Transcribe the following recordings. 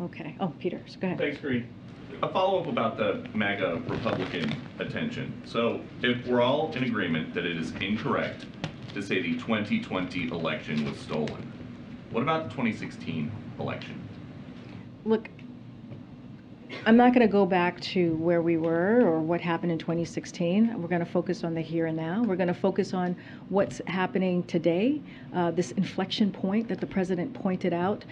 Okay. Oh, Peter, so go ahead. Thanks, Karine. A follow-up about the MAGA Republican attention. So if we're all in agreement that it is incorrect to say the 2020 election was stolen, what about the 2016 election? Look, I'm not going to go back to where we were or what happened in 2016. We're going to focus on the here and now. We're going to focus on what's happening today, this inflection point that the president pointed out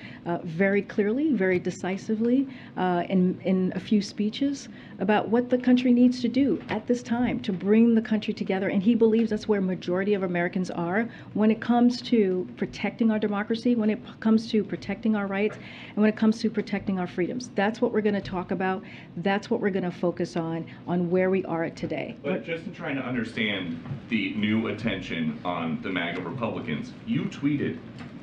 very clearly, very decisively in a few speeches about what the country needs to do at this time to bring the country together. And he believes that's where majority of Americans are when it comes to protecting our democracy, when it comes to protecting our rights, and when it comes to protecting our freedoms. That's what we're going to talk about. That's what we're going to focus on where we are at today. But just in trying to understand the new attention on the MAGA Republicans, you tweeted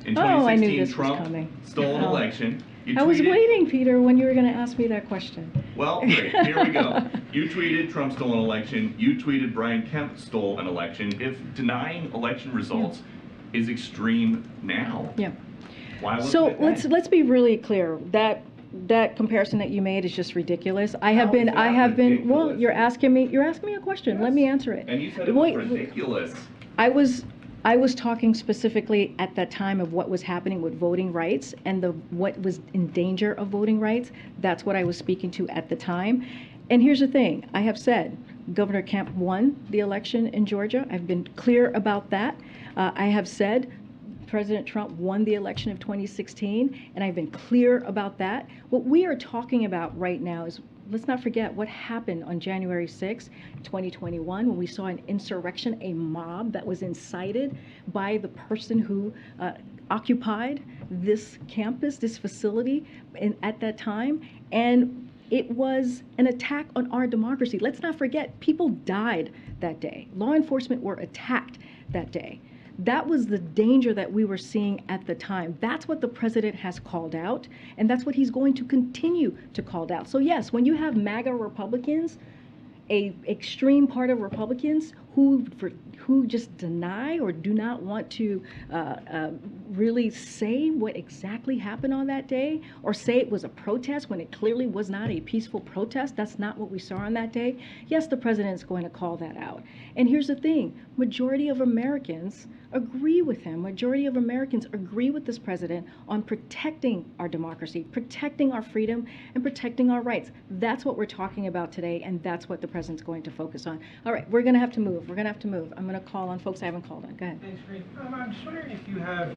in 2016 Trump stole an election. I was waiting, Peter, when you were going to ask me that question. Well, great. Here we go. You tweeted Trump stole an election. You tweeted Brian Kemp stole an election. If denying election results is extreme now, why wasn't it then? So let's be really clear. That comparison that you made is just ridiculous. I have been. Well, you're asking me a question. Yes. Let me answer it. And you said it was ridiculous. I was talking specifically at that time of what was happening with voting rights and what was in danger of voting rights. That's what I was speaking to at the time. And here's the thing. I have said Governor Kemp won the election in Georgia. I've been clear about that. I have said President Trump won the election of 2016, and I've been clear about that. What we are talking about right now is, let's not forget what happened on January 6, 2021, when we saw an insurrection, a mob that was incited by the person who occupied this campus, this facility at that time. And it was an attack on our democracy. Let's not forget, people died that day. Law enforcement were attacked that day. That was the danger that we were seeing at the time. That's what the president has called out, and that's what he's going to continue to call out. So yes, when you have MAGA Republicans, a extreme part of Republicans who just deny or do not want to really say what exactly happened on that day, or say it was a protest when it clearly was not a peaceful protest. That's not what we saw on that day. Yes, the president's going to call that out. And here's the thing, majority of Americans agree with him. Majority of Americans agree with this president on protecting our democracy, protecting our freedom, and protecting our rights. That's what we're talking about today, and that's what the president's going to focus on. All right, we're going to have to move. I'm going to call on folks I haven't called on. Go ahead. Thanks, Karine. I'm just wondering if you have